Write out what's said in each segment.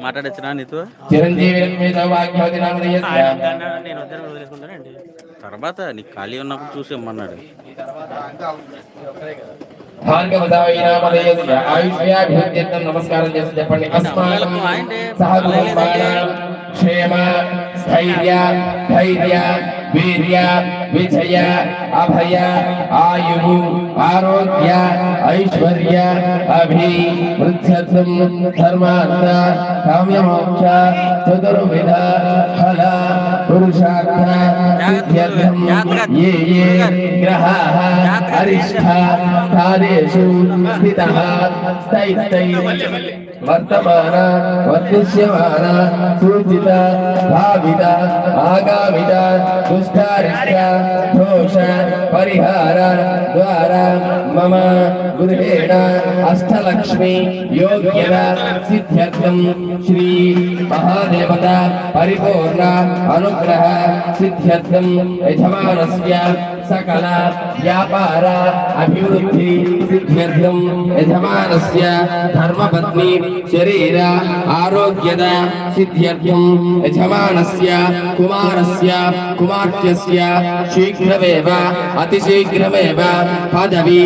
మాట్లాడచ్చునా నీతో తర్వాత నీకు ఖాళీ ఉన్నప్పుడు చూసి ఇమ్మన్నాడు. నమస్కారం చేసి చెప్పండి. క్షేమ స్థైర్య ధైర్య వీర్య విజయ అభయ ఆయు ఆరోగ్య ఐశ్వర్య అభివృద్ధ్యర్థం ధర్మార్థ కామ్యమోక్ష చతుర్విధ ఫల పురుషార్థ సిద్ధ్యర్థం ఏ ఏ గ్రహాః అరిష్ఠ స్థానేషు స్థితః స్థైస్థై వర్తమాన వర్తిష్యమాన సూచిత భావిత ఆగామిత దుష్టారిష్ట దోష పరిహార ద్వారా మమ గృహేణ అష్టలక్ష్మి యోగ్యత సిద్ధ్యర్థం శ్రీ మహాదేవత పరిపూర్ణ అనుగ్రహ సిద్ధ్యర్థం యజమానస్య సకల వ్యాపార అభివృద్ధి సిద్ధ్యర్థం యజమానస్య ధర్మపత్ని శరీర ఆరోగ్యత సిద్ధ్యర్థం యజమానస్య కుమారస్య కుమార్తెస్య శీఘ్రమేవ అతిశీఘ్రమేవ పదవి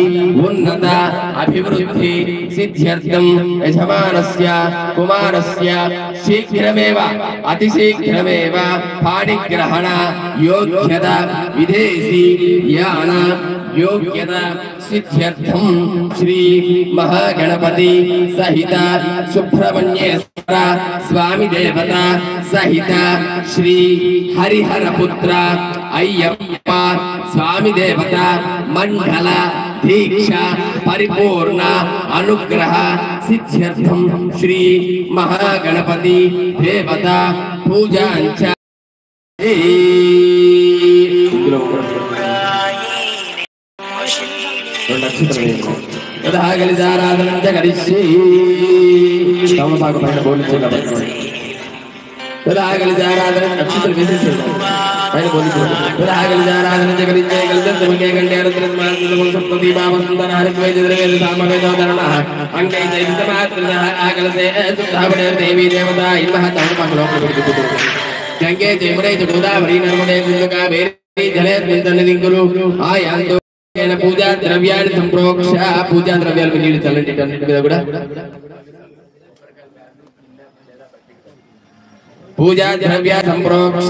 ఉన్నత అభివృద్ధి సిద్ధ్యర్థం యజమానస్య కుమారస్య శీఘ్రమేవ అతిశీఘ్రమేవ పాణిగ్రహణ యోగ్యత విదేశీ యాన యోగ్యత సిద్ధ్యర్థం శ్రీ మహాగణపతి సహిత సుబ్రహ్మణ్యేశ్వర స్వామి దేవత సహిత శ్రీ హరిహర పుత్ర అయ్యప్ప స్వామి దేవత మండల దీక్ష పరిపూర్ణ అనుగ్రహ సిద్ధ్యర్థం శ్రీ మహాగణపతి దేవత పూజాంచ గంగే జమునే గోదావరి నర్మదే కుంజగా వేరే జలే దింగులు ఆయాంతో పూజా ద్రవ్యాన్ని సంప్రోక్ష పూజా ద్రవ్యాలకు నీళ్ళు చల్లండి అన్నిటి మీద కూడా పూజా ద్రవ్య సంప్రోక్ష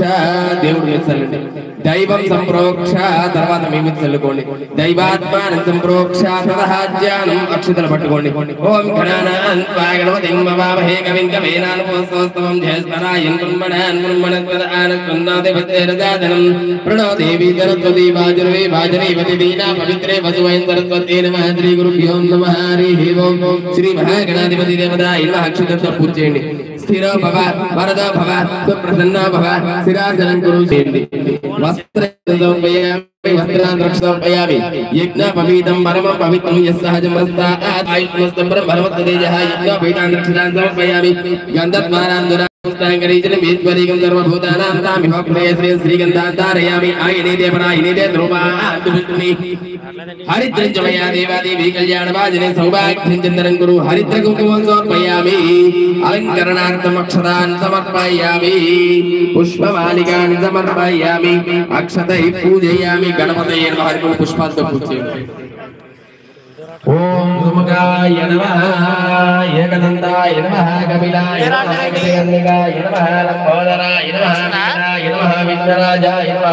దేవుడు మీద చల్లండి. దైవం సంప్రోక్ష తర్వాత మీ మీద చల్లుకోండి. దైవాత్మానం సంప్రోక్ష తదహాజ్యానం అక్షతలు పట్టుకోండి. ఓం గణానాన్ గణపతిం వవామహే కవిం కవీనానుపస్తవం జ్యేష్ఠరాయన్ బ్రహ్మణాన్ బ్రహ్మణస్పదానస్పన్నాదేవతేరజాతనం ప్రణో దేవీ సరస్వతీ వాజుర్వే వాజనీవతి దీనా పవిత్రే వసువైన్ సరస్వతే నమః. శ్రీ గురుభ్యో నమః. హరి ఓం. శ్రీ మహాగణాధిపతి దేవతాయ నమః. అక్షతలతో పూజ చేయండి. స్థిరో భవ వరదో భవ సుప్రసన్నో భవ శిరాజనం కురు చేయండి. వస్త్రాన్ రక్షోపయామి యజ్ఞ పవిత్రం పరమం పవిత్రం యస్సహజమస్తాయుష్మస్తం పరమత్తేజః యజ్ఞ పవిత్రాన్ రక్షాన్ సమర్పయామి గంధద్వారాన్ స్థాంగరీజనం ఈశ్వరీకం సర్వభూతానాం తామిహోక్తయ శ్రీ శ్రీగంధాంతారయామి ఆయనే దేవరాయనే ధ్రువాని హరిద్రం చ మయా దేవాదేవి కళ్యాణవాజినే సౌభాగ్యం చందనం కురు హరిద్ర కుంకుమం సమర్పయామి అలంకరణార్థం అక్షతాన్ సమర్పయామి పుష్పమాలికాన్ సమర్పయామి అక్షతై పూజయామి గణపతయే నమః. హరికుల పుష్పాలతో పూజ చేయండి. ఓం సుముఖాయ నమః. ఏకదంతాయ నమః. కపిలాయ నమః. గజకర్ణికాయ నమః. లంబోదరాయ నమః. విఘ్నాయ నమః. విఘ్నరాజాయ నమః.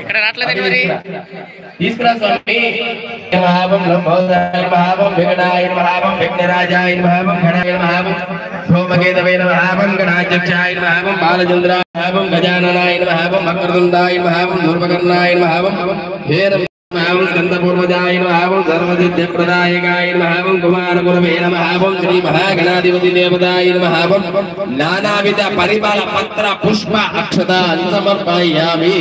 ఇక్కడ రాట్లేదు మరి తీసుకురా స్వామి. మహావం లంబోదరాయ మహావం విఘ్నాయ మహావం విఘ్నరాజాయ మహావం గణాయ మహావం సోమకేతవే మహావం గణాధ్యక్షాయ మహావం బాలచంద్రాయ మహావం గజాననాయ మహావం వక్రతుండాయ మహావం దుర్భకర్ణాయ మహావం హేర మహావం స్కందపూర్వజాయ మహావం సర్వసిద్ధిప్రదాయకాయ మహావం కుమారగురవే మహావం శ్రీ మహాగణాధిపతి దేవతాయ మహావం నానావిధ పరిమళ పత్ర పుష్ప అక్షతాన్ సమర్పయామి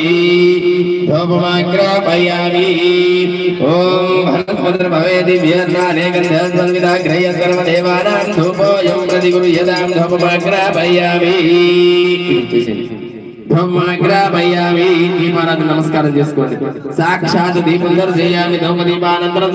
ధూపమాగ్రాపయామి. ఓం భరస్పత్ర భవే దివ్యర్నానే గంధస్వంవిదా గ్రహ్య సర్వదేవానాం ధూపోయం ప్రతిగృహ్యతాం ధూపమాగ్రాపయామి. బ్రహ్మాగ్రాపయామి. దీపారాధన నమస్కారం చేసుకోండి. సాక్షాత్ దీపం దర్శయామి. ధూపదీపానంతరం